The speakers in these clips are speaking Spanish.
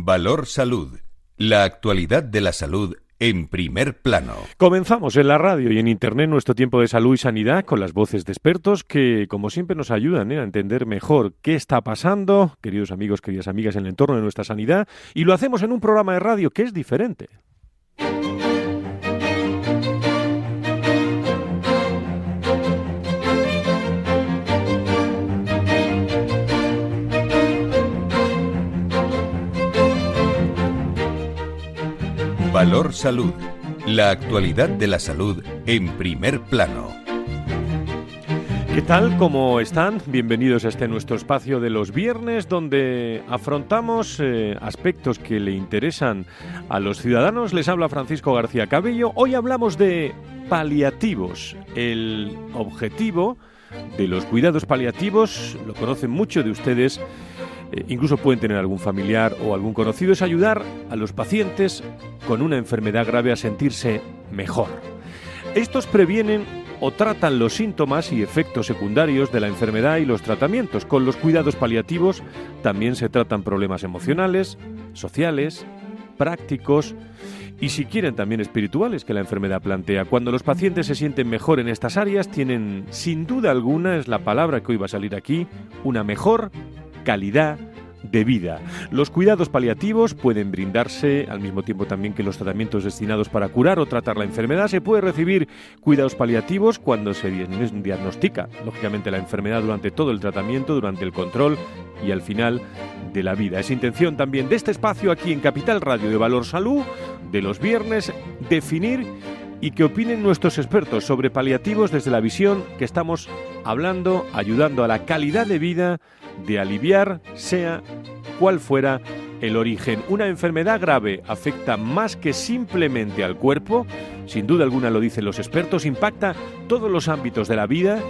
Valor Salud. La actualidad de la salud en primer plano. Comenzamos en la radio y en internet nuestro tiempo de salud y sanidad con las voces de expertos que, como siempre, nos ayudan a entender mejor qué está pasando, queridos amigos, queridas amigas, en el entorno de nuestra sanidad, y lo hacemos en un programa de radio que es diferente. Valor Salud. La actualidad de la salud en primer plano. ¿Qué tal? ¿Cómo están? Bienvenidos a este nuestro espacio de los viernes donde afrontamos aspectos que le interesan a los ciudadanos. Les habla Francisco García Cabello. Hoy hablamos de paliativos. El objetivo de los cuidados paliativos, lo conocen muchos de ustedes, incluso pueden tener algún familiar o algún conocido, es ayudar a los pacientes con una enfermedad grave a sentirse mejor. Estos previenen o tratan los síntomas y efectos secundarios de la enfermedad y los tratamientos. Con los cuidados paliativos también se tratan problemas emocionales, sociales, prácticos y, si quieren, también espirituales que la enfermedad plantea. Cuando los pacientes se sienten mejor en estas áreas, tienen, sin duda alguna, es la palabra que hoy va a salir aquí, una mejor calidad de vida. Los cuidados paliativos pueden brindarse al mismo tiempo también que los tratamientos destinados para curar o tratar la enfermedad. Se puede recibir cuidados paliativos cuando se diagnostica, lógicamente, la enfermedad durante todo el tratamiento, durante el control y al final de la vida. Es intención también de este espacio aquí en Capital Radio de Valor Salud, de los viernes, definir y que opinen nuestros expertos sobre paliativos desde la visión que estamos hablando, ayudando a la calidad de vida, de aliviar, sea cual fuera el origen. Una enfermedad grave afecta más que simplemente al cuerpo, sin duda alguna lo dicen los expertos, impacta todos los ámbitos de la vida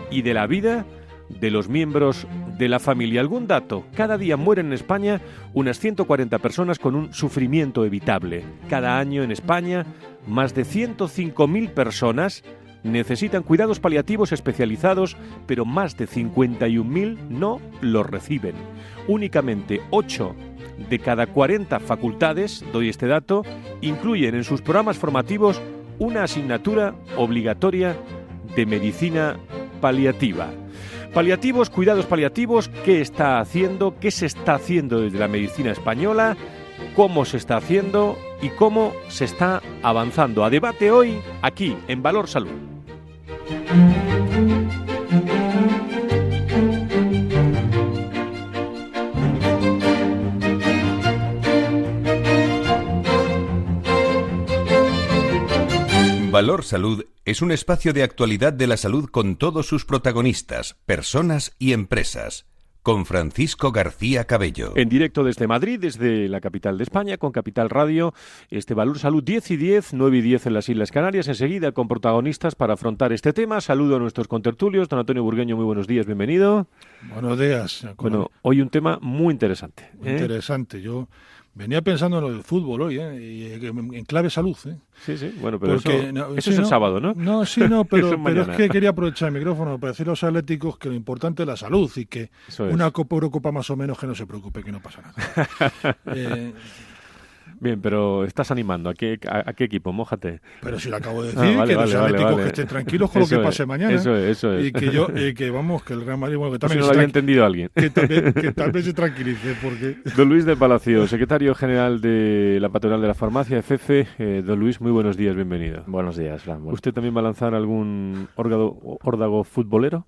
y de la vida de los miembros de la familia. ¿Algún dato? Cada día mueren en España unas 140 personas con un sufrimiento evitable. Cada año en España más de 105.000 personas necesitan cuidados paliativos especializados, pero más de 51.000 no los reciben. Únicamente 8 de cada 40 facultades, doy este dato, incluyen en sus programas formativos una asignatura obligatoria de medicina paliativa. Paliativos, cuidados paliativos, ¿qué está haciendo? ¿Qué se está haciendo desde la medicina española? ¿Cómo se está haciendo? ¿Y cómo se está avanzando? A debate hoy, aquí, en Valor Salud. Valor Salud es un espacio de actualidad de la salud con todos sus protagonistas, personas y empresas. Con Francisco García Cabello. En directo desde Madrid, desde la capital de España, con Capital Radio, este Valor Salud 10 y 10, 9 y 10 en las Islas Canarias, enseguida con protagonistas para afrontar este tema. Saludo a nuestros contertulios. Don Antonio Burgueño, muy buenos días, bienvenido. Buenos días. Bueno, hoy un tema muy interesante. Muy interesante. Yo venía pensando en lo del fútbol hoy, y en clave salud. Sí, bueno, pero porque, eso es el sábado, ¿no? Pero es que quería aprovechar el micrófono para decir a los atléticos que lo importante es la salud y que una Copa Eurocopa más o menos que no se preocupe, que no pasa nada. Bien, pero estás animando. ¿A qué equipo? Mójate. Pero si lo acabo de decir, que los atléticos que estén tranquilos con lo que pase mañana. Eso es. Y que el Real Madrid, bueno, que también si no lo había entendido alguien. Que tal vez se tranquilice, porque... Don Luis del Palacio, secretario general de la patronal de la farmacia, FF. Don Luis, muy buenos días, bienvenido. Buenos días, Fran. Bueno. ¿Usted también va a lanzar algún órdago futbolero?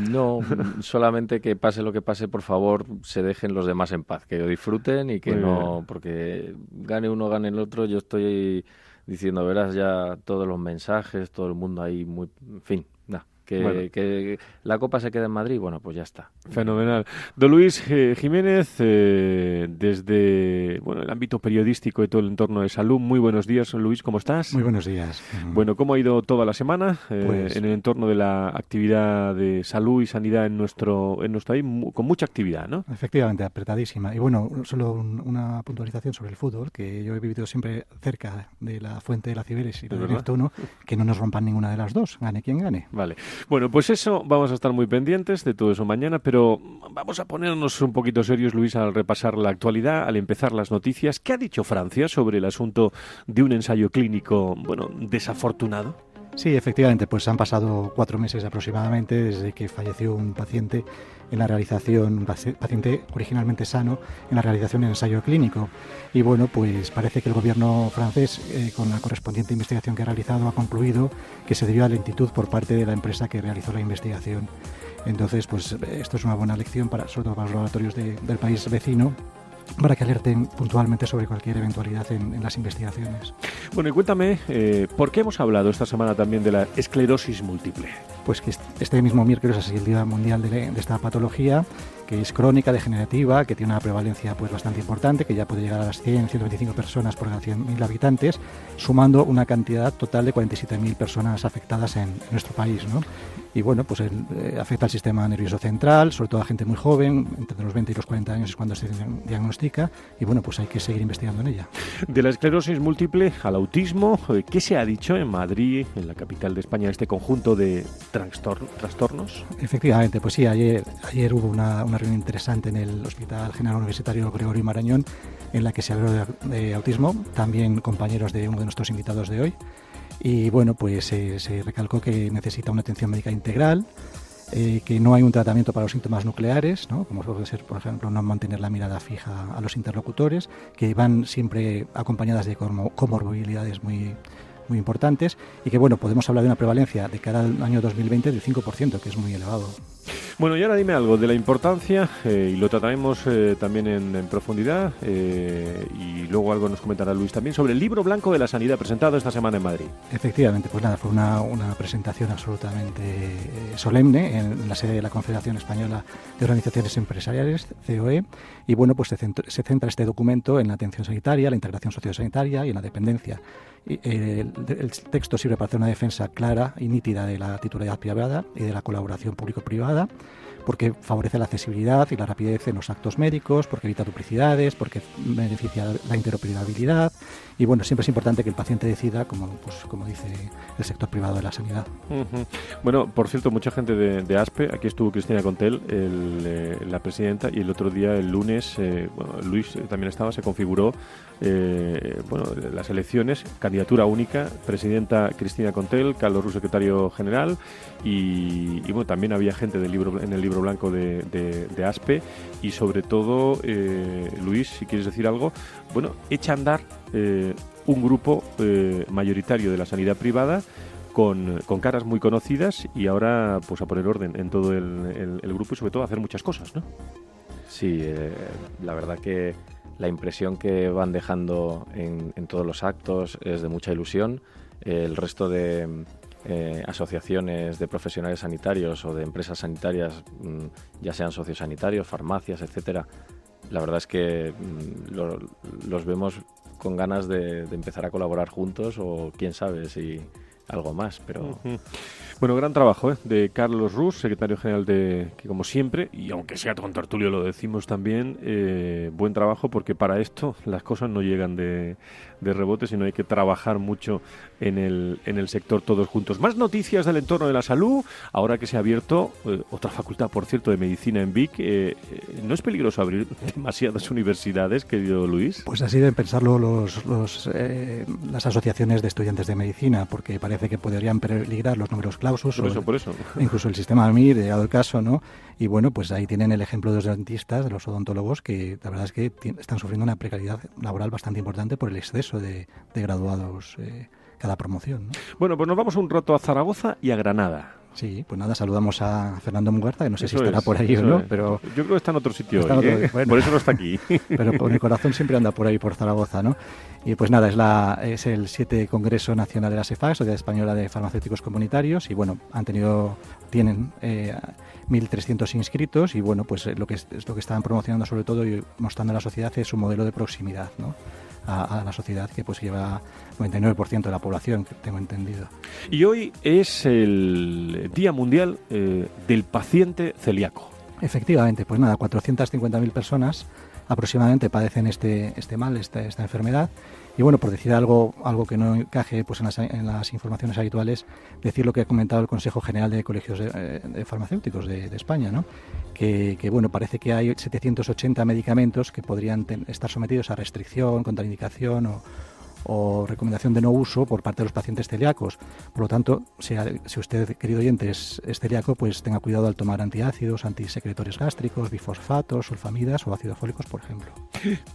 No, solamente que pase lo que pase, por favor, se dejen los demás en paz, que lo disfruten y que muy no... Bien. Porque gane uno, gane el otro, yo estoy diciendo, verás ya todos los mensajes, todo el mundo ahí, muy, en fin, nada. Que la Copa se quede en Madrid, bueno, pues ya está. Fenomenal. Don Luis Jiménez, desde el ámbito periodístico y todo el entorno de salud, muy buenos días, Luis, ¿cómo estás? Muy buenos días. Bueno, ¿cómo ha ido toda la semana en el entorno de la actividad de salud y sanidad en nuestro país? Con mucha actividad, ¿no? Efectivamente, apretadísima. Y bueno, solo una puntualización sobre el fútbol, que yo he vivido siempre cerca de la fuente de la Cibeles y la de Neptuno, que no nos rompan ninguna de las dos, gane quien gane. Vale. Bueno, pues eso, vamos a estar muy pendientes de todo eso mañana, pero vamos a ponernos un poquito serios, Luis, al repasar la actualidad, al empezar las noticias. ¿Qué ha dicho Francia sobre el asunto de un ensayo clínico, desafortunado? Sí, efectivamente, pues han pasado 4 meses aproximadamente desde que falleció un paciente en la realización, un paciente originalmente sano, en la realización de un ensayo clínico. Y bueno, pues parece que el gobierno francés, con la correspondiente investigación que ha realizado, ha concluido que se debió a lentitud por parte de la empresa que realizó la investigación. Entonces, pues esto es una buena lección, sobre todo para los laboratorios del país vecino, para que alerten puntualmente sobre cualquier eventualidad en las investigaciones. Bueno, y cuéntame, ¿por qué hemos hablado esta semana también de la esclerosis múltiple? Pues que este mismo miércoles ha sido el Día Mundial de esta patología, que es crónica, degenerativa, que tiene una prevalencia pues bastante importante, que ya puede llegar a las 125 personas por cada 100.000 habitantes, sumando una cantidad total de 47.000 personas afectadas en nuestro país, ¿no? Y bueno, pues afecta al sistema nervioso central, sobre todo a gente muy joven, entre los 20 y los 40 años es cuando se diagnostica, y bueno, pues hay que seguir investigando en ella. De la esclerosis múltiple al autismo, ¿qué se ha dicho en Madrid, en la capital de España, este conjunto de trastornos? Efectivamente, pues sí, ayer hubo una reunión interesante en el Hospital General Universitario Gregorio Marañón, en la que se habló de autismo, también compañeros de uno de nuestros invitados de hoy. Y bueno, pues se recalcó que necesita una atención médica integral, que no hay un tratamiento para los síntomas nucleares, ¿no? Como puede ser, por ejemplo, no mantener la mirada fija a los interlocutores, que van siempre acompañadas de comorbilidades muy importantes, y que bueno, podemos hablar de una prevalencia de cara al año 2020 del 5%, que es muy elevado. Bueno, y ahora dime algo de la importancia, y lo trataremos también en profundidad, y luego algo nos comentará Luis también, sobre el Libro Blanco de la Sanidad presentado esta semana en Madrid. Efectivamente, pues nada, fue una presentación absolutamente solemne en la sede de la Confederación Española de Organizaciones Empresariales, COE, y bueno, pues se centra este documento en la atención sanitaria, la integración sociosanitaria y en la dependencia. El texto sirve para hacer una defensa clara y nítida de la titularidad privada y de la colaboración público-privada, porque favorece la accesibilidad y la rapidez en los actos médicos, porque evita duplicidades, porque beneficia la interoperabilidad, y bueno, siempre es importante que el paciente decida, como dice el sector privado de la sanidad. Uh-huh. Bueno, por cierto, mucha gente de ASPE, aquí estuvo Cristina Contel, la presidenta, y el otro día, el lunes, Luis también estaba, se configuró las elecciones, candidatura única, presidenta Cristina Contel, Carlos Ruz, secretario general, y bueno, también había gente en el libro blanco de ASPE, y sobre todo, Luis, si quieres decir algo, echa a andar un grupo mayoritario de la sanidad privada con caras muy conocidas, y ahora pues a poner orden en todo el grupo y sobre todo a hacer muchas cosas, ¿no? Sí, la verdad que la impresión que van dejando en todos los actos es de mucha ilusión. El resto de asociaciones de profesionales sanitarios o de empresas sanitarias, ya sean sociosanitarios, farmacias, etcétera, la verdad es que los vemos con ganas de empezar a colaborar juntos, o quién sabe si algo más, pero... Uh-huh. Bueno, gran trabajo de Carlos Ruz, secretario general que como siempre, y aunque sea con tertulio lo decimos también, buen trabajo, porque para esto las cosas no llegan de rebote, sino hay que trabajar mucho en el sector todos juntos. Más noticias del entorno de la salud, ahora que se ha abierto otra facultad, por cierto, de medicina en Vic. ¿No es peligroso abrir demasiadas universidades, querido Luis? Pues así deben pensarlo las asociaciones de estudiantes de medicina, porque parece que podrían peligrar los números clausus. Por eso. Incluso el sistema AMIR, llegado el caso, ¿no? Y bueno, pues ahí tienen el ejemplo de los dentistas, de los odontólogos, que la verdad es que están sufriendo una precariedad laboral bastante importante por el exceso de graduados cada promoción, ¿no? Bueno, pues nos vamos un rato a Zaragoza y a Granada. Sí, pues nada, saludamos a Fernando Mugarza, que no sé si estará por ahí o no, pero... Yo creo que está en otro sitio hoy, bueno, por eso no está aquí. Pero con el corazón siempre anda por ahí, por Zaragoza, ¿no? Y pues nada, es el 7 Congreso Nacional de la SEFAC, Sociedad Española de Farmacéuticos Comunitarios, y bueno, tienen 1.300 inscritos, y bueno, pues lo que están promocionando sobre todo y mostrando a la sociedad es su modelo de proximidad, ¿no? A la sociedad, que pues lleva 99% de la población, que tengo entendido. Y hoy es el Día Mundial del Paciente Celíaco. Efectivamente, pues nada, 450.000 personas aproximadamente padecen este mal, esta enfermedad. Y bueno, por decir algo que no encaje pues en las informaciones habituales, decir lo que ha comentado el Consejo General de Colegios de Farmacéuticos de España, ¿no? Que bueno, parece que hay 780 medicamentos que podrían estar sometidos a restricción, contraindicación o recomendación de no uso por parte de los pacientes celíacos. Por lo tanto, si usted, querido oyente, es celíaco, pues tenga cuidado al tomar antiácidos, antisecretorios gástricos, bifosfatos, sulfamidas o ácidos fólicos, por ejemplo.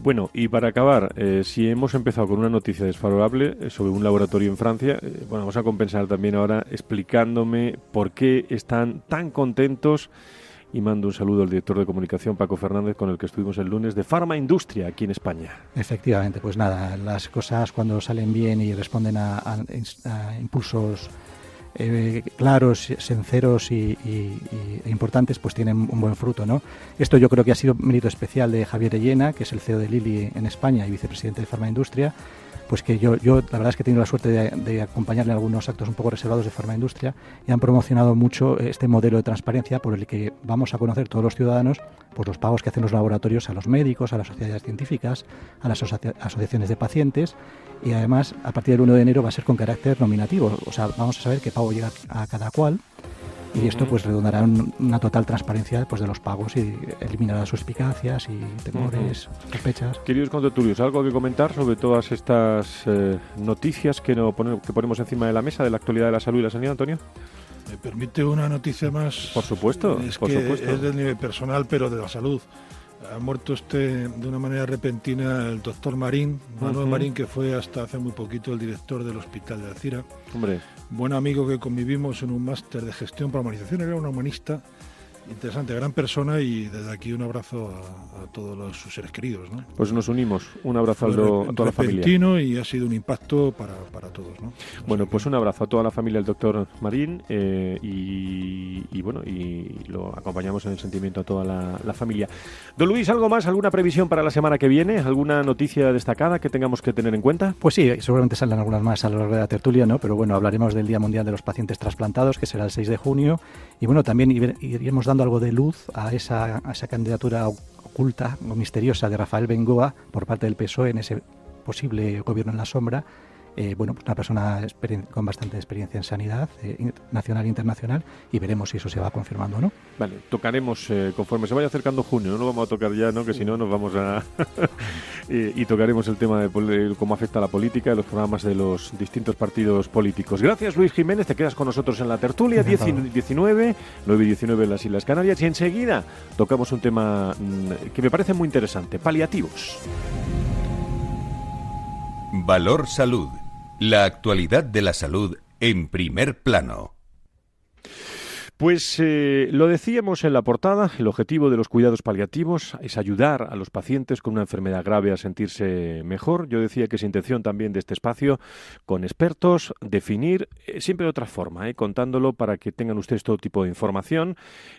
Bueno, y para acabar, si hemos empezado con una noticia desfavorable sobre un laboratorio en Francia, bueno, vamos a compensar también ahora explicándome por qué están tan contentos. Y mando un saludo al director de comunicación, Paco Fernández, con el que estuvimos el lunes, de Pharma Industria, aquí en España. Efectivamente, pues nada, las cosas cuando salen bien y responden a impulsos claros, sinceros e importantes, pues tienen un buen fruto, ¿no? Esto yo creo que ha sido mérito especial de Javier Llena, que es el CEO de Lilly en España y vicepresidente de Pharma Industria, pues que yo la verdad es que he tenido la suerte de acompañarle en algunos actos un poco reservados de Pharma Industria y han promocionado mucho este modelo de transparencia por el que vamos a conocer todos los ciudadanos pues los pagos que hacen los laboratorios a los médicos, a las sociedades científicas, a las asociaciones de pacientes, y además a partir del 1 de enero va a ser con carácter nominativo, o sea, vamos a saber qué pago llega a cada cual. Y esto pues redundará en una total transparencia pues de los pagos y eliminará suspicacias y temores, sospechas. Queridos contertulios, ¿algo que comentar sobre todas estas noticias que ponemos encima de la mesa de la actualidad de la salud y la sanidad, Antonio? ¿Me permite una noticia más? Por supuesto, es del nivel personal, pero de la salud. Ha muerto de una manera repentina el doctor Marín, Manuel Marín, que fue hasta hace muy poquito el director del Hospital de Alcira. Hombre. Buen amigo que convivimos en un máster de gestión para humanización, era un humanista interesante, gran persona, y desde aquí un abrazo a todos sus seres queridos, ¿no? Pues nos unimos, un abrazo a toda la familia. Repentino, y ha sido un impacto para todos, ¿no? Bueno, pues un abrazo a toda la familia del doctor Marín y bueno, y lo acompañamos en el sentimiento a toda la familia. Don Luis, ¿algo más? ¿Alguna previsión para la semana que viene? ¿Alguna noticia destacada que tengamos que tener en cuenta? Pues sí, seguramente saldrán algunas más a lo largo de la tertulia, ¿no? Pero bueno, hablaremos del Día Mundial de los Pacientes Trasplantados, que será el 6 de junio, y bueno, también iremos dando algo de luz a esa candidatura oculta o misteriosa de Rafael Bengoa por parte del PSOE en ese posible gobierno en la sombra. Bueno, pues una persona con bastante experiencia en sanidad nacional e internacional, y veremos si eso se va confirmando o no. Vale, tocaremos conforme se vaya acercando junio, no lo vamos a tocar ya, ¿no? Que si no nos vamos a... y tocaremos el tema de cómo afecta a la política y los programas de los distintos partidos políticos. Gracias, Luis Jiménez, te quedas con nosotros en la tertulia, 9 y 19 en las Islas Canarias, y enseguida tocamos un tema que me parece muy interesante, paliativos. Valor Salud. La actualidad de la salud en primer plano. Pues lo decíamos en la portada, el objetivo de los cuidados paliativos es ayudar a los pacientes con una enfermedad grave a sentirse mejor. Yo decía que es intención también de este espacio, con expertos, definir siempre de otra forma, contándolo para que tengan ustedes todo tipo de información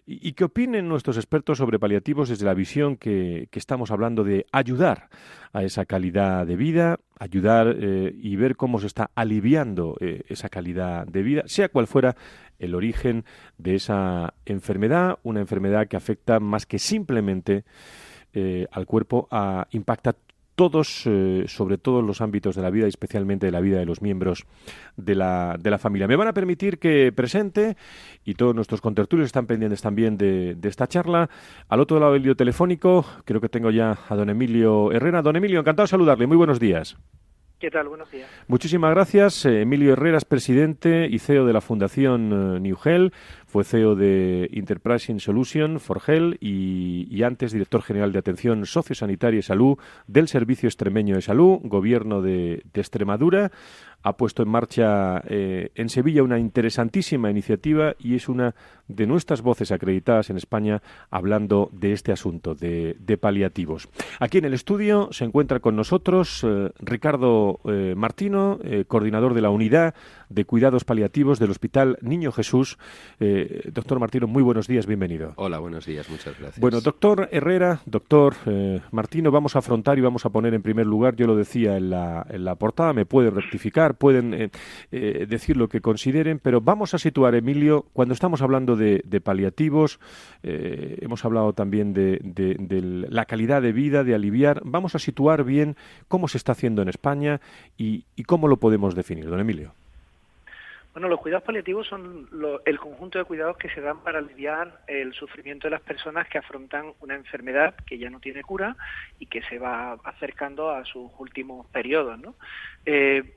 y que opinen nuestros expertos sobre paliativos desde la visión que estamos hablando de ayudar a esa calidad de vida, ayudar y ver cómo se está aliviando esa calidad de vida, sea cual fuera el origen de esa enfermedad, una enfermedad que afecta más que simplemente al cuerpo, impacta sobre todos los ámbitos de la vida, y especialmente de la vida de los miembros de la familia. Me van a permitir que presente, y todos nuestros contertulios están pendientes también de esta charla. Al otro lado del hilo telefónico, creo que tengo ya a don Emilio Herrera. Don Emilio, encantado de saludarle. Muy buenos días. ¿Qué tal? Buenos días. Muchísimas gracias. Emilio Herrera es presidente y CEO de la Fundación New Health, fue CEO de Enterprising Solution for Health y antes director general de Atención Sociosanitaria y Salud del Servicio Extremeño de Salud, Gobierno de Extremadura. Ha puesto en marcha en Sevilla una interesantísima iniciativa y es una de nuestras voces acreditadas en España hablando de este asunto de paliativos. Aquí en el estudio se encuentra con nosotros Ricardo Martino, coordinador de la Unidad de Cuidados Paliativos del Hospital Niño Jesús. Doctor Martino, muy buenos días, bienvenido. Hola, buenos días, muchas gracias. Bueno, doctor Herrera, doctor Martino, vamos a afrontar y vamos a poner en primer lugar, yo lo decía en la portada, me pueden rectificar, pueden decir lo que consideren, pero vamos a situar, Emilio, cuando estamos hablando de paliativos, hemos hablado también de la calidad de vida, de aliviar, vamos a situar bien cómo se está haciendo en España y cómo lo podemos definir, don Emilio. Bueno, los cuidados paliativos son el conjunto de cuidados que se dan para aliviar el sufrimiento de las personas que afrontan una enfermedad que ya no tiene cura y que se va acercando a sus últimos periodos, ¿no?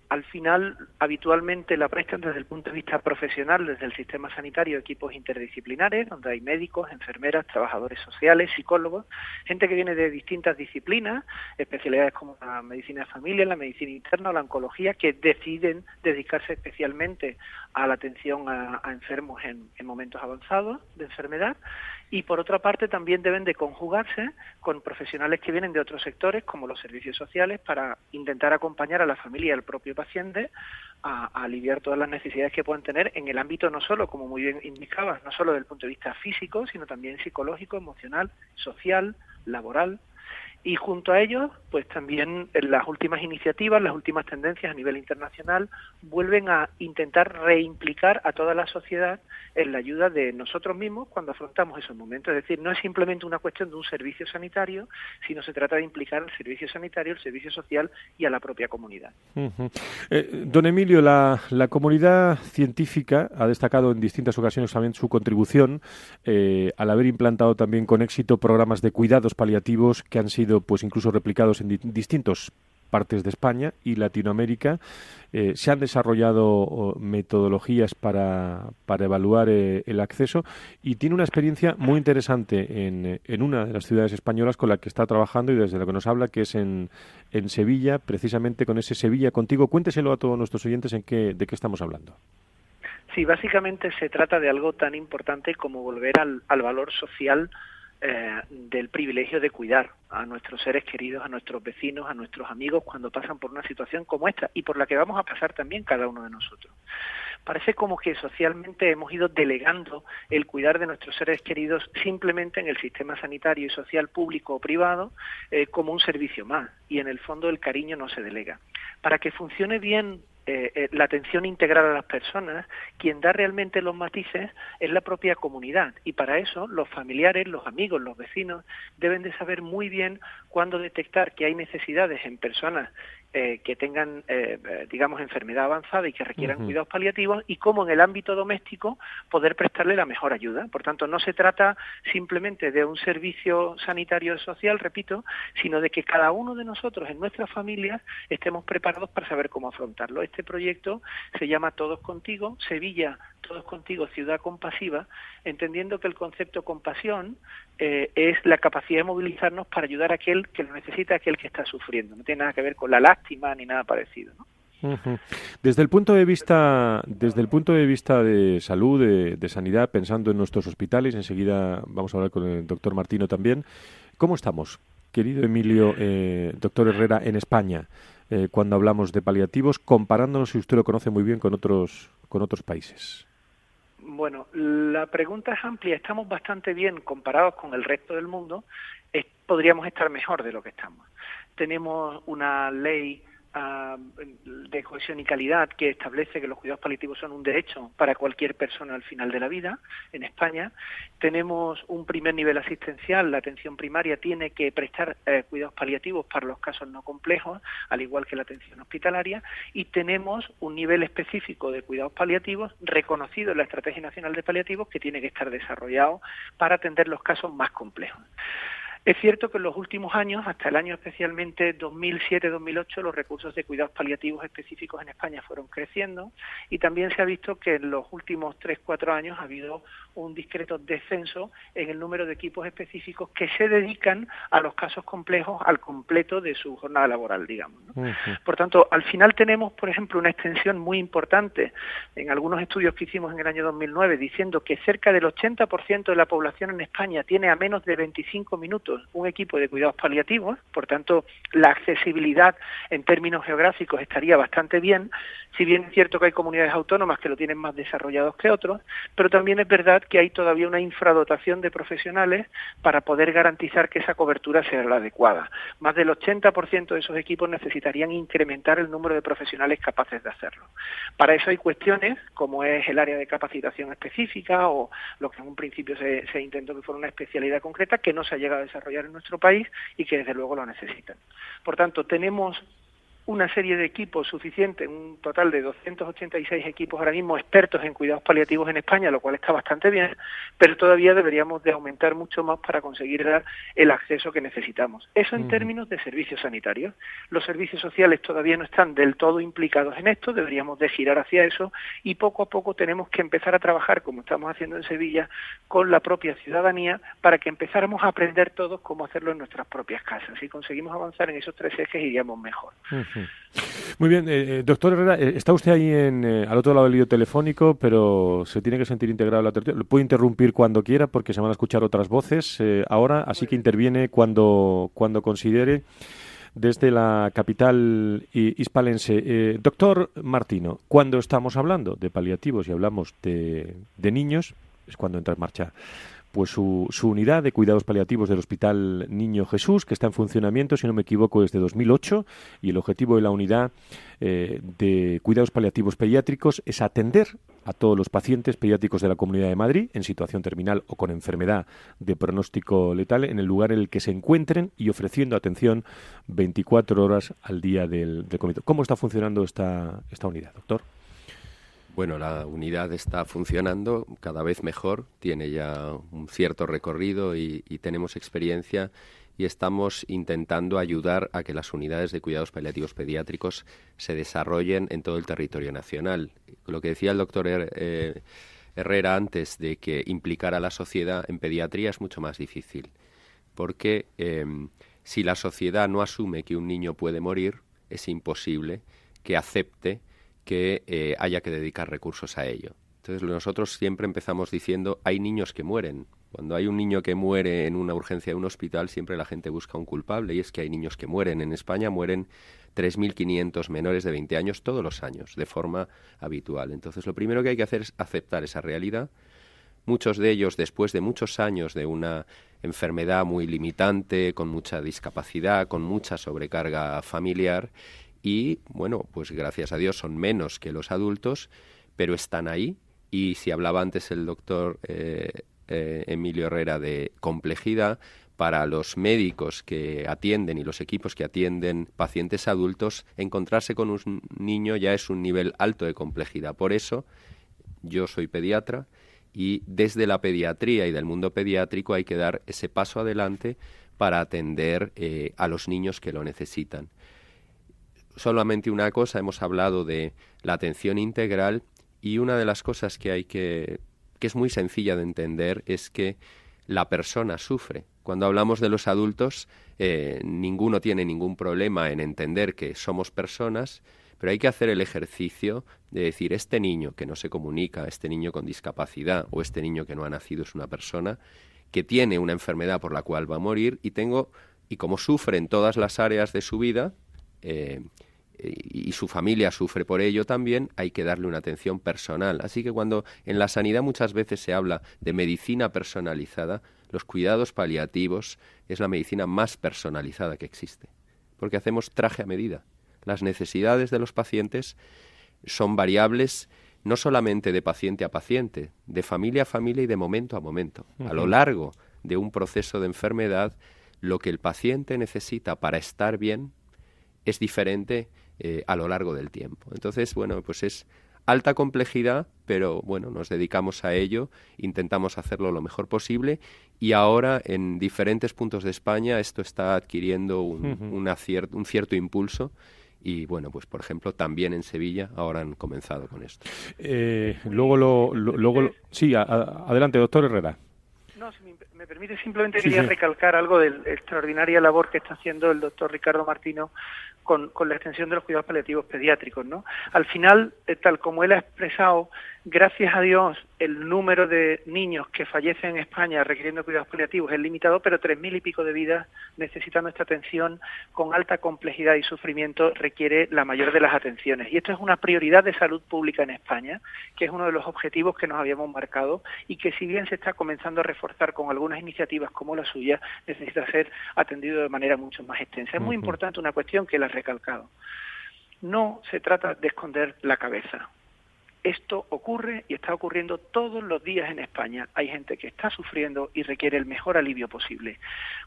Al final, habitualmente la prestan desde el punto de vista profesional, desde el sistema sanitario, equipos interdisciplinares, donde hay médicos, enfermeras, trabajadores sociales, psicólogos, gente que viene de distintas disciplinas, especialidades como la medicina de familia, la medicina interna o la oncología, que deciden dedicarse especialmente a la atención a enfermos en momentos avanzados de enfermedad. Y por otra parte también deben de conjugarse con profesionales que vienen de otros sectores, como los servicios sociales, para intentar acompañar a la familia y al propio paciente a aliviar todas las necesidades que puedan tener en el ámbito no solo, como muy bien indicabas, no solo desde el punto de vista físico, sino también psicológico, emocional, social, laboral. Y junto a ellos, pues también las últimas iniciativas, las últimas tendencias a nivel internacional vuelven a intentar reimplicar a toda la sociedad en la ayuda de nosotros mismos cuando afrontamos esos momentos. Es decir, no es simplemente una cuestión de un servicio sanitario, sino se trata de implicar al servicio sanitario, el servicio social y a la propia comunidad. Don Emilio, la comunidad científica ha destacado en distintas ocasiones también su contribución al haber implantado también con éxito programas de cuidados paliativos que han sido pues incluso replicados en distintas partes de España y Latinoamérica. Se han desarrollado metodologías para evaluar el acceso y tiene una experiencia muy interesante en una de las ciudades españolas con la que está trabajando y desde la que nos habla, que es en Sevilla, precisamente con ese Sevilla Contigo. Cuénteselo a todos nuestros oyentes de qué estamos hablando. Sí, básicamente se trata de algo tan importante como volver al valor social del privilegio de cuidar a nuestros seres queridos, a nuestros vecinos, a nuestros amigos cuando pasan por una situación como esta y por la que vamos a pasar también cada uno de nosotros. Parece como que socialmente hemos ido delegando el cuidar de nuestros seres queridos simplemente en el sistema sanitario y social público o privado como un servicio más, y en el fondo el cariño no se delega. Para que funcione bien la atención integral a las personas, quien da realmente los matices es la propia comunidad, y para eso los familiares, los amigos, los vecinos deben de saber muy bien cuándo detectar que hay necesidades en personas que tengan, digamos, enfermedad avanzada y que requieran cuidados paliativos, y cómo en el ámbito doméstico poder prestarle la mejor ayuda. Por tanto, no se trata simplemente de un servicio sanitario social, repito, sino de que cada uno de nosotros en nuestras familias estemos preparados para saber cómo afrontarlo. Este proyecto se llama Todos Contigo, Sevilla, Todos Contigo, Ciudad Compasiva, entendiendo que el concepto compasión es la capacidad de movilizarnos para ayudar a aquel que lo necesita, a aquel que está sufriendo. No tiene nada que ver con la lástima ni nada parecido, ¿no? Desde el punto de vista de salud, de sanidad, pensando en nuestros hospitales, enseguida vamos a hablar con el doctor Martino también. ¿Cómo estamos, querido Emilio, doctor Herrera, en España, cuando hablamos de paliativos, comparándonos, si usted lo conoce muy bien, con otros países? Bueno, la pregunta es amplia. Estamos bastante bien comparados con el resto del mundo. Podríamos estar mejor de lo que estamos. Tenemos una ley de cohesión y calidad que establece que los cuidados paliativos son un derecho para cualquier persona al final de la vida en España. Tenemos un primer nivel asistencial, la atención primaria tiene que prestar cuidados paliativos para los casos no complejos, al igual que la atención hospitalaria, y tenemos un nivel específico de cuidados paliativos reconocido en la Estrategia Nacional de Paliativos que tiene que estar desarrollado para atender los casos más complejos. Es cierto que en los últimos años, hasta el año especialmente 2007-2008, los recursos de cuidados paliativos específicos en España fueron creciendo, y también se ha visto que en los últimos 3-4 años ha habido un discreto descenso en el número de equipos específicos que se dedican a los casos complejos al completo de su jornada laboral, digamos, ¿no? Por tanto, al final tenemos, por ejemplo, una extensión muy importante en algunos estudios que hicimos en el año 2009, diciendo que cerca del 80% de la población en España tiene a menos de 25 minutos minutos un equipo de cuidados paliativos, por tanto la accesibilidad en términos geográficos estaría bastante bien, si bien es cierto que hay comunidades autónomas que lo tienen más desarrollados que otros, pero también es verdad que hay todavía una infradotación de profesionales para poder garantizar que esa cobertura sea la adecuada. Más del 80% de esos equipos necesitarían incrementar el número de profesionales capaces de hacerlo. Para eso hay cuestiones como es el área de capacitación específica o lo que en un principio se intentó que fuera una especialidad concreta que no se ha llegado a desarrollar en nuestro país y que desde luego lo necesitan. Por tanto, tenemos una serie de equipos suficientes, un total de 286 equipos ahora mismo expertos en cuidados paliativos en España, lo cual está bastante bien, pero todavía deberíamos de aumentar mucho más para conseguir dar el acceso que necesitamos. Eso en términos de servicios sanitarios. Los servicios sociales todavía no están del todo implicados en esto, deberíamos de girar hacia eso y poco a poco tenemos que empezar a trabajar, como estamos haciendo en Sevilla, con la propia ciudadanía para que empezáramos a aprender todos cómo hacerlo en nuestras propias casas. Si conseguimos avanzar en esos 3 ejes iríamos mejor. Muy bien, doctor Herrera, está usted ahí al otro lado del hilo telefónico, pero se tiene que sentir integrado en la tertulia. Lo puede interrumpir cuando quiera porque se van a escuchar otras voces ahora, así que interviene cuando considere desde la capital hispalense. Doctor Martino, cuando estamos hablando de paliativos y hablamos de niños, es cuando entra en marcha pues su unidad de cuidados paliativos del Hospital Niño Jesús, que está en funcionamiento, si no me equivoco, desde 2008, y el objetivo de la unidad de cuidados paliativos pediátricos es atender a todos los pacientes pediátricos de la Comunidad de Madrid en situación terminal o con enfermedad de pronóstico letal en el lugar en el que se encuentren y ofreciendo atención 24 horas al día del comité. ¿Cómo está funcionando esta unidad, doctor? Bueno, la unidad está funcionando cada vez mejor, tiene ya un cierto recorrido y tenemos experiencia y estamos intentando ayudar a que las unidades de cuidados paliativos pediátricos se desarrollen en todo el territorio nacional. Lo que decía el doctor Herrera antes de que implicar a la sociedad en pediatría es mucho más difícil, porque si la sociedad no asume que un niño puede morir, es imposible que acepte que haya que dedicar recursos a ello. Entonces nosotros siempre empezamos diciendo hay niños que mueren. Cuando hay un niño que muere en una urgencia de un hospital, siempre la gente busca un culpable, y es que hay niños que mueren. En España mueren 3.500 menores de 20 años todos los años, de forma habitual. Entonces lo primero que hay que hacer es aceptar esa realidad. Muchos de ellos, después de muchos años de una enfermedad muy limitante, con mucha discapacidad, con mucha sobrecarga familiar, y, bueno, pues gracias a Dios son menos que los adultos, pero están ahí. Y si hablaba antes el doctor Emilio Herrera de complejidad, para los médicos que atienden y los equipos que atienden pacientes adultos, encontrarse con un niño ya es un nivel alto de complejidad. Por eso, yo soy pediatra y desde la pediatría y del mundo pediátrico hay que dar ese paso adelante para atender a los niños que lo necesitan. Solamente una cosa, hemos hablado de la atención integral y una de las cosas que es muy sencilla de entender es que la persona sufre. Cuando hablamos de los adultos, ninguno tiene ningún problema en entender que somos personas, pero hay que hacer el ejercicio de decir, este niño que no se comunica, este niño con discapacidad o este niño que no ha nacido es una persona que tiene una enfermedad por la cual va a morir y como sufre en todas las áreas de su vida, y su familia sufre por ello también, hay que darle una atención personal. Así que cuando en la sanidad muchas veces se habla de medicina personalizada, los cuidados paliativos es la medicina más personalizada que existe, porque hacemos traje a medida. Las necesidades de los pacientes son variables no solamente de paciente a paciente, de familia a familia y de momento a momento. A lo largo de un proceso de enfermedad, lo que el paciente necesita para estar bien es diferente a lo largo del tiempo. Entonces, bueno, pues es alta complejidad, pero bueno, nos dedicamos a ello, intentamos hacerlo lo mejor posible y ahora en diferentes puntos de España esto está adquiriendo un cierto impulso y bueno, pues por ejemplo también en Sevilla ahora han comenzado con esto. Sí, adelante, doctor Herrera. No, si me permite, simplemente quería recalcar algo de la extraordinaria labor que está haciendo el doctor Ricardo Martino con la extensión de los cuidados paliativos pediátricos, ¿no? Al final, tal como él ha expresado, gracias a Dios, el número de niños que fallecen en España requiriendo cuidados paliativos es limitado, pero 3.000 y pico de vidas necesitando esta atención con alta complejidad y sufrimiento requiere la mayor de las atenciones. Y esto es una prioridad de salud pública en España, que es uno de los objetivos que nos habíamos marcado y que, si bien se está comenzando a reforzar con algunas iniciativas como la suya, necesita ser atendido de manera mucho más extensa. Es muy importante una cuestión que él ha recalcado. No se trata de esconder la cabeza. Esto ocurre y está ocurriendo todos los días en España. Hay gente que está sufriendo y requiere el mejor alivio posible.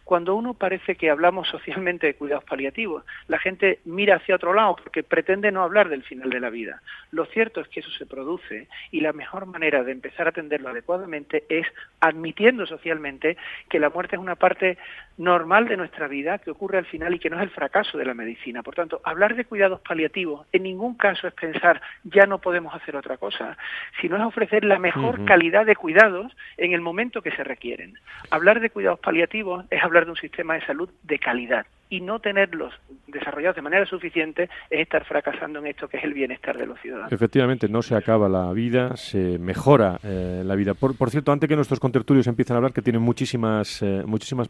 Cuando uno parece que hablamos socialmente de cuidados paliativos, la gente mira hacia otro lado porque pretende no hablar del final de la vida. Lo cierto es que eso se produce y la mejor manera de empezar a atenderlo adecuadamente es admitiendo socialmente que la muerte es una parte normal de nuestra vida, que ocurre al final y que no es el fracaso de la medicina. Por tanto, hablar de cuidados paliativos en ningún caso es pensar ya no podemos hacer otra cosa, sino es ofrecer la mejor calidad de cuidados en el momento que se requieren. Hablar de cuidados paliativos es hablar de un sistema de salud de calidad, y no tenerlos desarrollados de manera suficiente es estar fracasando en esto que es el bienestar de los ciudadanos. Efectivamente, no se acaba la vida, se mejora la vida. Por cierto, antes que nuestros contertulios empiecen a hablar, que tienen muchísimas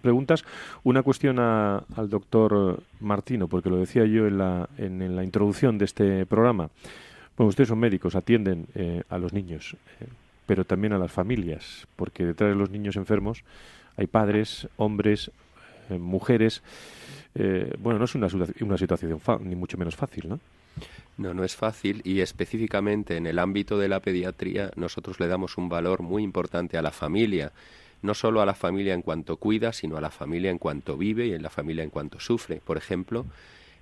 preguntas, una cuestión al doctor Martino, porque lo decía yo en la introducción de este programa. Bueno, ustedes son médicos, atienden a los niños, pero también a las familias, porque detrás de los niños enfermos hay padres, hombres, mujeres. Bueno, no es una situación ni mucho menos fácil, ¿no? No es fácil, y específicamente en el ámbito de la pediatría nosotros le damos un valor muy importante a la familia, no solo a la familia en cuanto cuida, sino a la familia en cuanto vive y en la familia en cuanto sufre. Por ejemplo,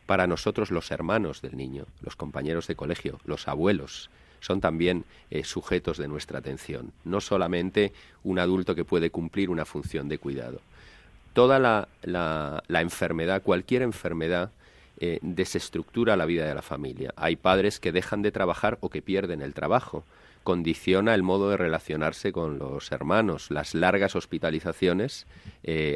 para nosotros los hermanos del niño, los compañeros de colegio, los abuelos, son también sujetos de nuestra atención, no solamente un adulto que puede cumplir una función de cuidado. Toda la enfermedad, cualquier enfermedad, desestructura la vida de la familia. Hay padres que dejan de trabajar o que pierden el trabajo. Condiciona el modo de relacionarse con los hermanos. Las largas hospitalizaciones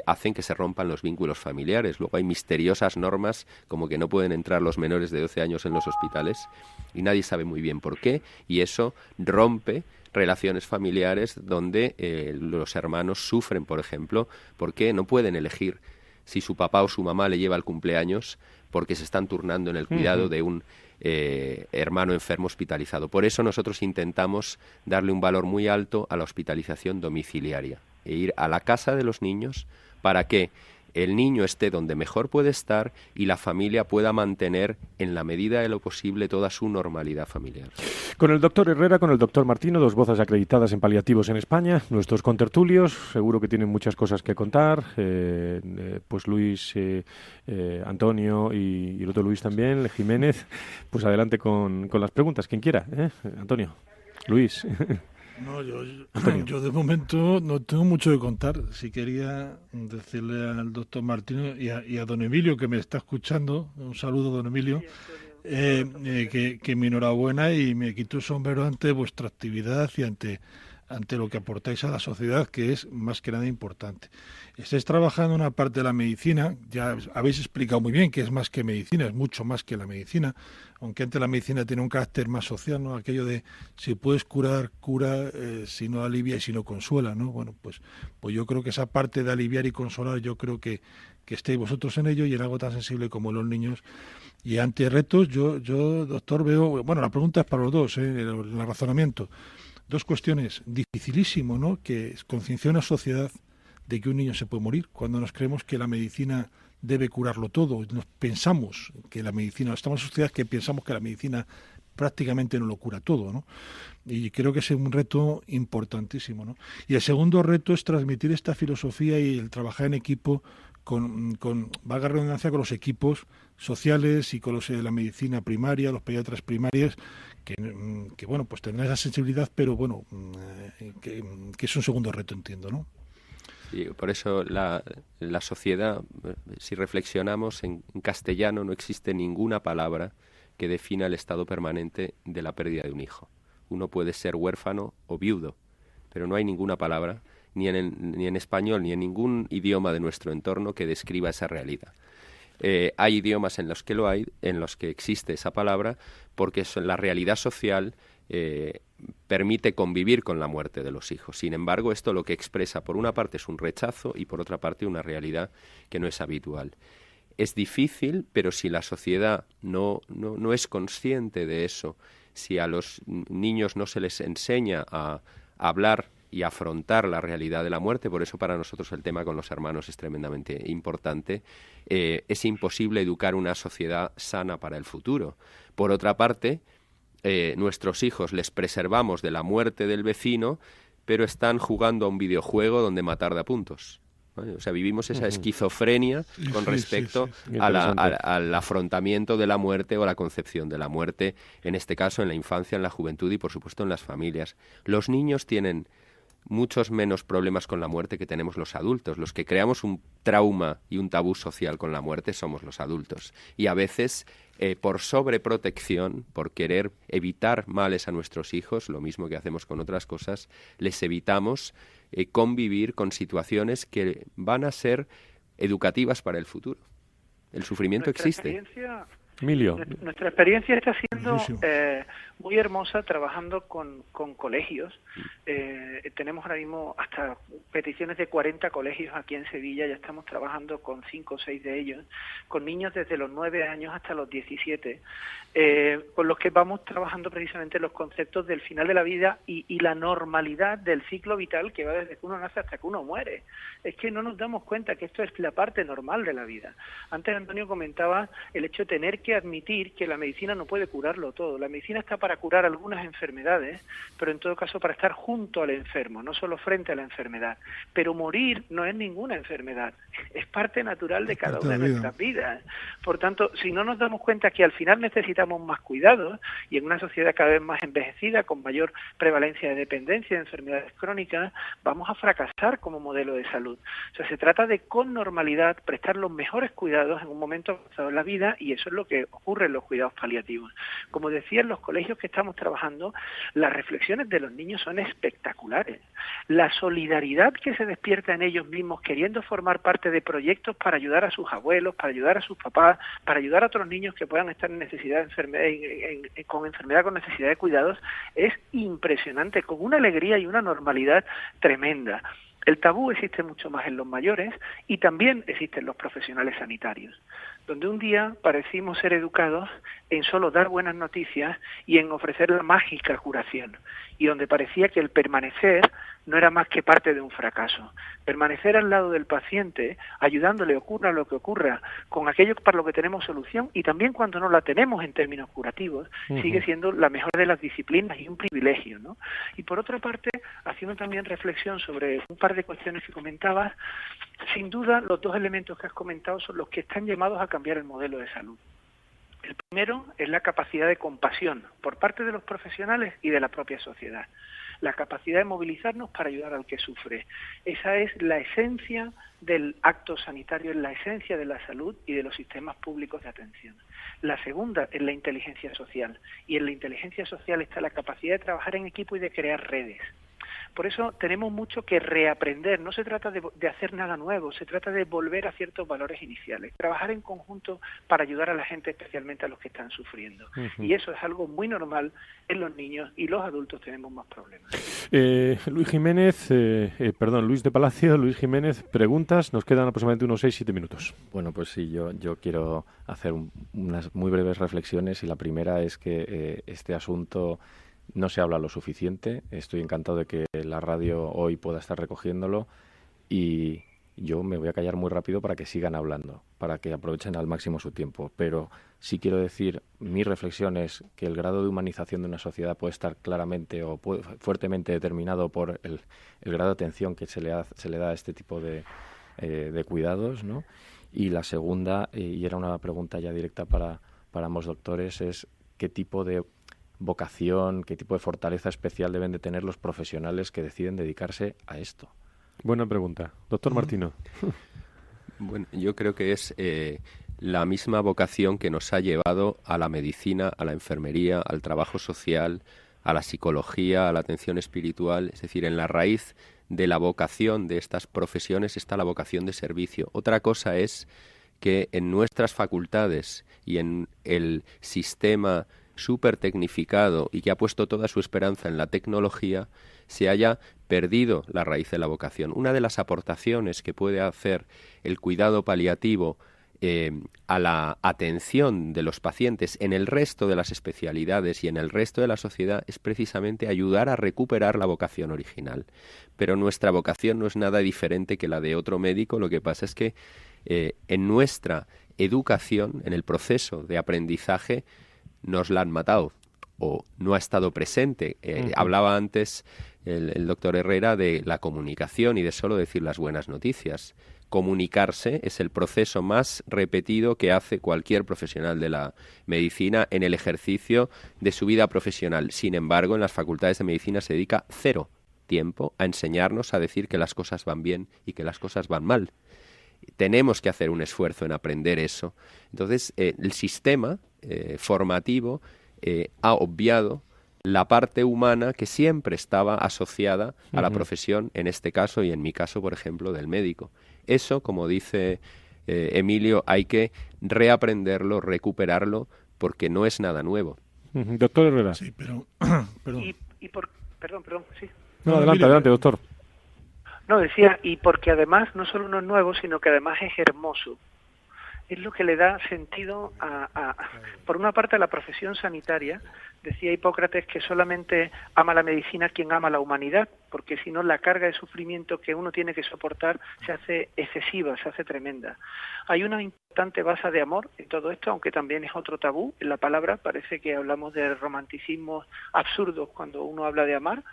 hacen que se rompan los vínculos familiares. Luego hay misteriosas normas como que no pueden entrar los menores de 12 años en los hospitales y nadie sabe muy bien por qué, y eso rompe relaciones familiares donde los hermanos sufren, por ejemplo, porque no pueden elegir si su papá o su mamá le lleva al cumpleaños porque se están turnando en el cuidado de un hermano enfermo hospitalizado. Por eso nosotros intentamos darle un valor muy alto a la hospitalización domiciliaria e ir a la casa de los niños para que el niño esté donde mejor puede estar y la familia pueda mantener en la medida de lo posible toda su normalidad familiar. Con el doctor Herrera, con el doctor Martino, dos voces acreditadas en paliativos en España, nuestros contertulios, seguro que tienen muchas cosas que contar, pues Luis, Antonio y el otro Luis también, Jiménez, pues adelante con las preguntas, quien quiera, Antonio, Luis. No, yo de momento no tengo mucho que contar. Si quería decirle al doctor Martino y a don Emilio, que me está escuchando, un saludo, don Emilio, que mi enhorabuena y me quito el sombrero ante vuestra actividad y ante lo que aportáis a la sociedad, que es más que nada importante. Estáis trabajando en una parte de la medicina, ya habéis explicado muy bien que es más que medicina, es mucho más que la medicina, aunque antes la medicina tiene un carácter más social, ¿no? Aquello de si puedes curar, cura, si no alivia y si no consuela, ¿no? Bueno, pues yo creo que esa parte de aliviar y consolar, yo creo que estéis vosotros en ello y en algo tan sensible como los niños. Y ante retos, yo doctor, veo, bueno, la pregunta es para los dos, el razonamiento. Dos cuestiones, dificilísimo, ¿no? Que conciencia una sociedad de que un niño se puede morir, cuando nos creemos que la medicina debe curarlo todo, nos pensamos que la medicina, estamos en una sociedad que pensamos que la medicina prácticamente no lo cura todo, ¿no? Y creo que es un reto importantísimo, ¿no? Y el segundo reto es transmitir esta filosofía y el trabajar en equipo con valga la redundancia, con los equipos sociales y con los de la medicina primaria, los pediatras primarios, que bueno, pues tener esa sensibilidad, pero bueno, que es un segundo reto, entiendo, ¿no? Sí, por eso la sociedad, si reflexionamos en castellano, no existe ninguna palabra que defina el estado permanente de la pérdida de un hijo. Uno puede ser huérfano o viudo, pero no hay ninguna palabra ni en español, ni en ningún idioma de nuestro entorno que describa esa realidad. Hay idiomas en los que lo hay, en los que existe esa palabra, porque la realidad social permite convivir con la muerte de los hijos. Sin embargo, esto lo que expresa, por una parte, es un rechazo y, por otra parte, una realidad que no es habitual. Es difícil, pero si la sociedad no es consciente de eso, si a los niños no se les enseña a hablar y afrontar la realidad de la muerte, por eso para nosotros el tema con los hermanos es tremendamente importante, es imposible educar una sociedad sana para el futuro. Por otra parte, nuestros hijos les preservamos de la muerte del vecino, pero están jugando a un videojuego donde matar da puntos. ¿Vale? O sea, vivimos esa esquizofrenia con respecto al afrontamiento de la muerte o a la concepción de la muerte, en este caso en la infancia, en la juventud y, por supuesto, en las familias. Los niños tienen muchos menos problemas con la muerte que tenemos los adultos. Los que creamos un trauma y un tabú social con la muerte somos los adultos. Y a veces, por sobreprotección, por querer evitar males a nuestros hijos, lo mismo que hacemos con otras cosas, les evitamos convivir con situaciones que van a ser educativas para el futuro. El sufrimiento existe. Emilio. Nuestra experiencia está siendo muy hermosa trabajando con colegios. Tenemos ahora mismo hasta peticiones de 40 colegios aquí en Sevilla, ya estamos trabajando con 5 o 6 de ellos, con niños desde los 9 años hasta los 17, con los que vamos trabajando precisamente los conceptos del final de la vida y la normalidad del ciclo vital que va desde que uno nace hasta que uno muere. Es que no nos damos cuenta que esto es la parte normal de la vida. Antes Antonio comentaba el hecho de tener que admitir que la medicina no puede curarlo todo. La medicina está para curar algunas enfermedades, pero en todo caso para estar junto al enfermo, no solo frente a la enfermedad. Pero morir no es ninguna enfermedad, es parte natural de cada una de nuestras vidas. Por tanto, si no nos damos cuenta que al final necesitamos más cuidados, y en una sociedad cada vez más envejecida, con mayor prevalencia de dependencia, de enfermedades crónicas, vamos a fracasar como modelo de salud. O sea, se trata de con normalidad prestar los mejores cuidados en un momento avanzado en la vida, y eso es lo que ocurre en los cuidados paliativos. Como decía, en los colegios que estamos trabajando, las reflexiones de los niños son espectaculares. La solidaridad que se despierta en ellos mismos queriendo formar parte de proyectos para ayudar a sus abuelos, para ayudar a sus papás, para ayudar a otros niños que puedan estar en necesidad de con enfermedad, con necesidad de cuidados, es impresionante, con una alegría y una normalidad tremenda. El tabú existe mucho más en los mayores y también existen los profesionales sanitarios, donde un día parecimos ser educados en solo dar buenas noticias y en ofrecer la mágica curación, y donde parecía que el permanecer no era más que parte de un fracaso. Permanecer al lado del paciente, ayudándole, ocurra lo que ocurra, con aquello para lo que tenemos solución, y también cuando no la tenemos en términos curativos, sigue siendo la mejor de las disciplinas y un privilegio, ¿no? Y por otra parte, haciendo también reflexión sobre un par de cuestiones que comentabas, sin duda los dos elementos que has comentado son los que están llamados a cambiar el modelo de salud. El primero es la capacidad de compasión por parte de los profesionales y de la propia sociedad. La capacidad de movilizarnos para ayudar al que sufre. Esa es la esencia del acto sanitario, es la esencia de la salud y de los sistemas públicos de atención. La segunda es la inteligencia social, y en la inteligencia social está la capacidad de trabajar en equipo y de crear redes. Por eso tenemos mucho que reaprender. No se trata de hacer nada nuevo, se trata de volver a ciertos valores iniciales. Trabajar en conjunto para ayudar a la gente, especialmente a los que están sufriendo. Y eso es algo muy normal en los niños, y los adultos tenemos más problemas. Luis de Palacio, Luis Jiménez, preguntas. Nos quedan aproximadamente unos 6-7 minutos. Bueno, pues sí, yo quiero hacer unas muy breves reflexiones, y la primera es que este asunto no se habla lo suficiente. Estoy encantado de que la radio hoy pueda estar recogiéndolo, y yo me voy a callar muy rápido para que sigan hablando, para que aprovechen al máximo su tiempo. Pero sí quiero decir, mi reflexión es que el grado de humanización de una sociedad puede estar claramente o fuertemente determinado por el grado de atención que se le da a este tipo de cuidados, ¿no? Y la segunda, y era una pregunta ya directa para ambos doctores, es qué tipo de vocación, qué tipo de fortaleza especial deben de tener los profesionales que deciden dedicarse a esto. Buena pregunta. Doctor Martino. Bueno, yo creo que es la misma vocación que nos ha llevado a la medicina, a la enfermería, al trabajo social, a la psicología, a la atención espiritual. Es decir, en la raíz de la vocación de estas profesiones está la vocación de servicio. Otra cosa es que en nuestras facultades y en el sistema súper tecnificado y que ha puesto toda su esperanza en la tecnología, se haya perdido la raíz de la vocación. Una de las aportaciones que puede hacer el cuidado paliativo a la atención de los pacientes en el resto de las especialidades y en el resto de la sociedad es precisamente ayudar a recuperar la vocación original. Pero nuestra vocación no es nada diferente que la de otro médico. Lo que pasa es que en nuestra educación, en el proceso de aprendizaje, nos la han matado o no ha estado presente. Hablaba antes el doctor Herrera de la comunicación y de solo decir las buenas noticias. Comunicarse es el proceso más repetido que hace cualquier profesional de la medicina en el ejercicio de su vida profesional. Sin embargo, en las facultades de medicina se dedica 0 tiempo a enseñarnos a decir que las cosas van bien y que las cosas van mal. Tenemos que hacer un esfuerzo en aprender eso. Entonces, el sistema formativo ha obviado la parte humana que siempre estaba asociada a la profesión, en este caso y en mi caso, por ejemplo, del médico. Eso, como dice Emilio, hay que reaprenderlo, recuperarlo, porque no es nada nuevo. Doctor Herrera. Sí, pero... perdón. Perdón, sí. No, adelante, doctor. No, decía, y porque además no solo no es nuevo, sino que además es hermoso. Es lo que le da sentido por una parte, a la profesión sanitaria. Decía Hipócrates que solamente ama la medicina quien ama la humanidad, porque si no la carga de sufrimiento que uno tiene que soportar se hace excesiva, se hace tremenda. Hay una importante base de amor en todo esto, aunque también es otro tabú en la palabra. Parece que hablamos de romanticismos absurdos cuando uno habla de amar,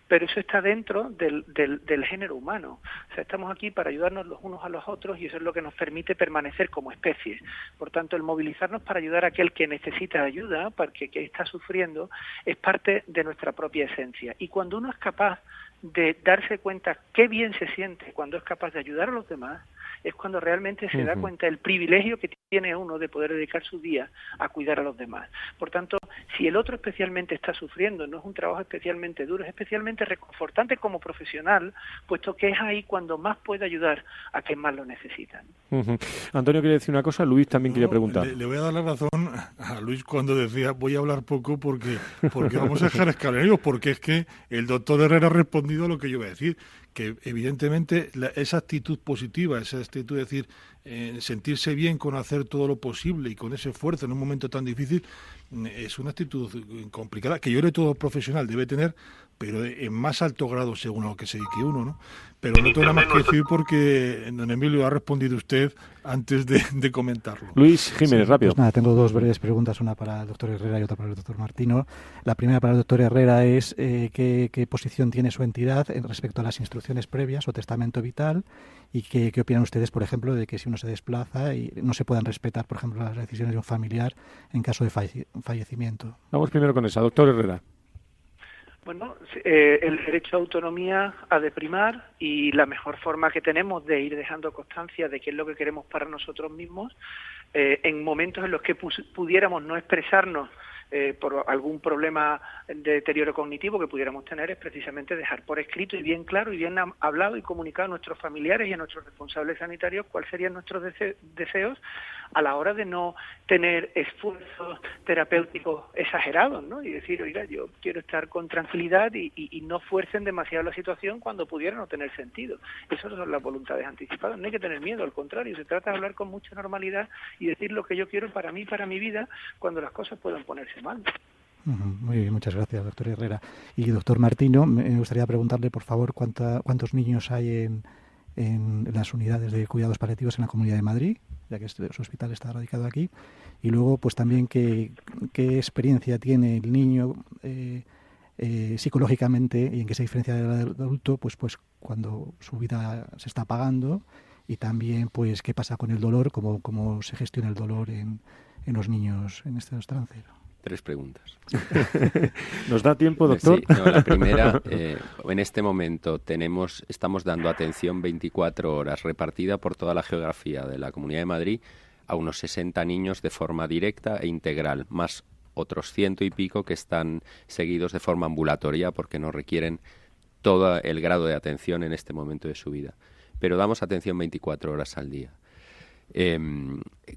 pero eso está dentro del género humano. O sea, estamos aquí para ayudarnos los unos a los otros y eso es lo que nos permite permanecer como especie. Por tanto, el movilizarnos para ayudar a aquel que necesita ayuda, para que está sufriendo, es parte de nuestra propia esencia. Y cuando uno es capaz de darse cuenta qué bien se siente cuando es capaz de ayudar a los demás, es cuando realmente se da cuenta del privilegio que tiene uno de poder dedicar su día a cuidar a los demás. Por tanto, si el otro especialmente está sufriendo, no es un trabajo especialmente duro, es especialmente reconfortante como profesional, puesto que es ahí cuando más puede ayudar a quien más lo necesitan. Antonio quiere decir una cosa, Luis también quería preguntar. Le voy a dar la razón a Luis cuando decía voy a hablar poco porque vamos a dejar escalerillos, porque es que el doctor Herrera ha respondido a lo que yo iba a decir, que evidentemente esa actitud positiva, esa actitud de decir, sentirse bien con hacer todo lo posible y con ese esfuerzo en un momento tan difícil, es una actitud complicada, que yo creo que todo profesional debe tener, pero en más alto grado según a lo que se dedique uno, ¿no? Pero no tengo nada más que decir porque don Emilio ha respondido usted antes de comentarlo. Luis Jiménez, rápido. Pues nada, tengo dos breves preguntas, una para el doctor Herrera y otra para el doctor Martino. La primera para el doctor Herrera es qué posición tiene su entidad respecto a las instrucciones previas o testamento vital y qué opinan ustedes, por ejemplo, de que si uno se desplaza y no se puedan respetar, por ejemplo, las decisiones de un familiar en caso de fallecimiento. Vamos primero con esa. Doctor Herrera. Bueno, el derecho a autonomía ha de primar y la mejor forma que tenemos de ir dejando constancia de qué es lo que queremos para nosotros mismos, en momentos en los que pudiéramos no expresarnos por algún problema de deterioro cognitivo que pudiéramos tener, es precisamente dejar por escrito y bien claro y bien hablado y comunicado a nuestros familiares y a nuestros responsables sanitarios cuáles serían nuestros deseos a la hora de no tener esfuerzos terapéuticos exagerados, ¿no? Y decir, oiga, yo quiero estar con tranquilidad y no fuercen demasiado la situación cuando pudiera no tener sentido. Esas son las voluntades anticipadas. No hay que tener miedo, al contrario, se trata de hablar con mucha normalidad y decir lo que yo quiero para mí, para mi vida, cuando las cosas puedan ponerse mal. Muy bien, muchas gracias, doctor Herrera. Y doctor Martino, me gustaría preguntarle, por favor, cuántos niños hay en las unidades de cuidados paliativos en la Comunidad de Madrid, ya que su hospital está radicado aquí, y luego pues también qué experiencia tiene el niño psicológicamente y en qué se diferencia del adulto pues cuando su vida se está apagando, y también pues qué pasa con el dolor, cómo se gestiona el dolor en los niños en estados trance. 3 preguntas. ¿Nos da tiempo, doctor? Sí, la primera, en este momento estamos dando atención 24 horas repartida por toda la geografía de la Comunidad de Madrid a unos 60 niños de forma directa e integral, más otros 100 y pico que están seguidos de forma ambulatoria porque no requieren todo el grado de atención en este momento de su vida. Pero damos atención 24 horas al día.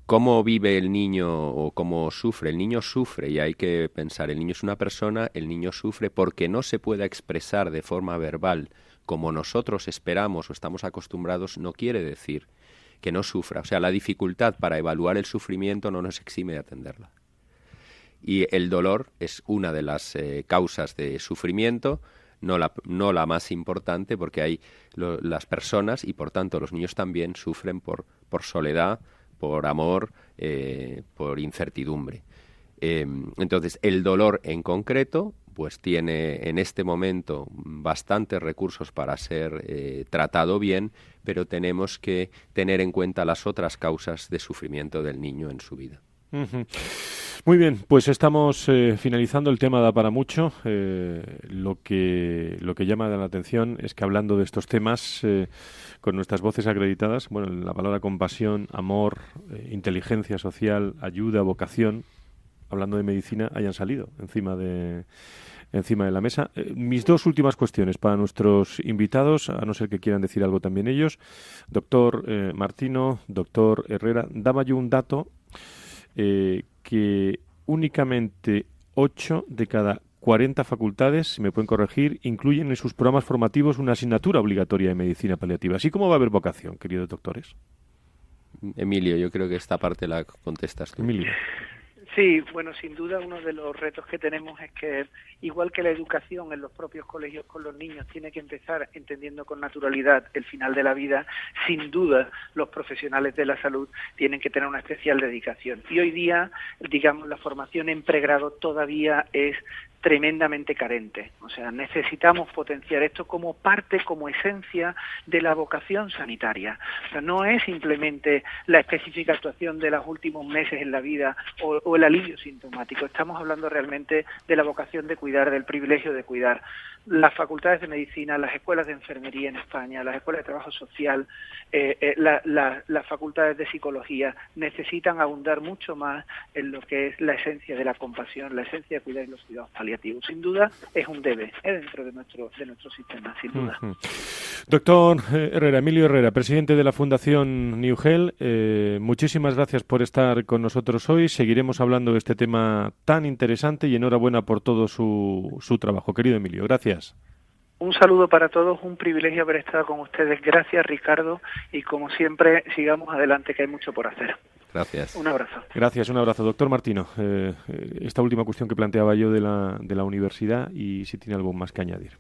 ¿Cómo vive el niño o cómo sufre? El niño sufre, y hay que pensar, el niño es una persona, el niño sufre porque no se pueda expresar de forma verbal como nosotros esperamos o estamos acostumbrados, no quiere decir que no sufra. O sea, la dificultad para evaluar el sufrimiento no nos exime de atenderla. Y el dolor es una de las causas de sufrimiento, no la más importante, porque hay las personas y por tanto los niños también sufren por soledad, por amor, por incertidumbre. Entonces el dolor en concreto pues tiene en este momento bastantes recursos para ser tratado bien, pero tenemos que tener en cuenta las otras causas de sufrimiento del niño en su vida. Uh-huh. Muy bien, pues estamos finalizando, el tema da para mucho. Lo que llama la atención es que hablando de estos temas con nuestras voces acreditadas, bueno, la palabra compasión, amor, inteligencia social, ayuda, vocación, hablando de medicina, hayan salido encima de la mesa. Mis dos últimas cuestiones para nuestros invitados, a no ser que quieran decir algo también ellos. Doctor Martino, doctor Herrera, daba yo un dato que únicamente 8 de cada 40 facultades, si me pueden corregir, incluyen en sus programas formativos una asignatura obligatoria de medicina paliativa. ¿Así como va a haber vocación, queridos doctores? Emilio, yo creo que esta parte la contestas tú. Emilio. Sí, bueno, sin duda uno de los retos que tenemos es que, igual que la educación en los propios colegios con los niños tiene que empezar entendiendo con naturalidad el final de la vida, sin duda los profesionales de la salud tienen que tener una especial dedicación. Y hoy día, digamos, la formación en pregrado todavía es tremendamente carente. O sea, necesitamos potenciar esto como parte, como esencia de la vocación sanitaria. O sea, no es simplemente la específica actuación de los últimos meses en la vida o el alivio sintomático. Estamos hablando realmente de la vocación de cuidar, del privilegio de cuidar. Las facultades de medicina, las escuelas de enfermería en España, las escuelas de trabajo social, las facultades de psicología necesitan abundar mucho más en lo que es la esencia de la compasión, la esencia de cuidar y los cuidados paliativos. Sin duda es un debe dentro de nuestro sistema, sin duda. Uh-huh. Doctor Herrera, Emilio Herrera, presidente de la Fundación New Health, muchísimas gracias por estar con nosotros hoy. Seguiremos hablando de este tema tan interesante y enhorabuena por todo su trabajo. Querido Emilio, gracias. Un saludo para todos, un privilegio haber estado con ustedes. Gracias, Ricardo, y como siempre, sigamos adelante, que hay mucho por hacer. Gracias. Un abrazo. Gracias, un abrazo. Doctor Martino, esta última cuestión que planteaba yo de la universidad y si tiene algo más que añadir.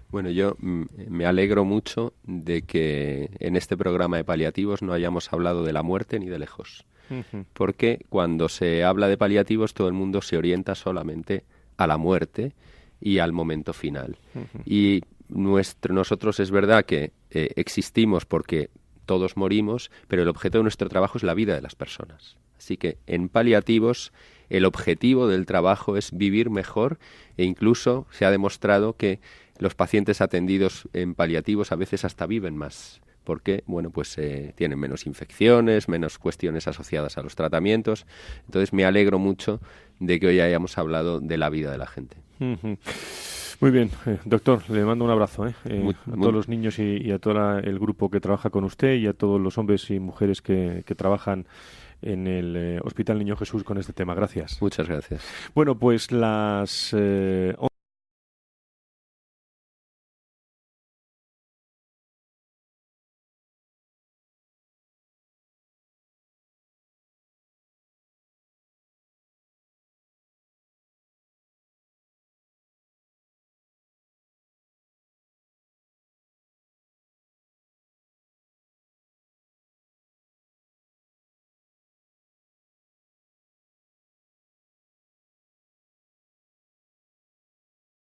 Bueno, yo me alegro mucho de que en este programa de paliativos no hayamos hablado de la muerte ni de lejos. Uh-huh. Porque cuando se habla de paliativos todo el mundo se orienta solamente a la muerte y al momento final. Uh-huh. Y nosotros es verdad que existimos porque todos morimos, pero el objeto de nuestro trabajo es la vida de las personas. Así que en paliativos el objetivo del trabajo es vivir mejor e incluso se ha demostrado que los pacientes atendidos en paliativos a veces hasta viven más, porque bueno, pues tienen menos infecciones, menos cuestiones asociadas a los tratamientos. Entonces me alegro mucho de que hoy hayamos hablado de la vida de la gente. Uh-huh. Muy bien, doctor, le mando un abrazo a todos los niños y a todo el grupo que trabaja con usted y a todos los hombres y mujeres que trabajan en el Hospital Niño Jesús con este tema. Gracias. Muchas gracias. Bueno, pues las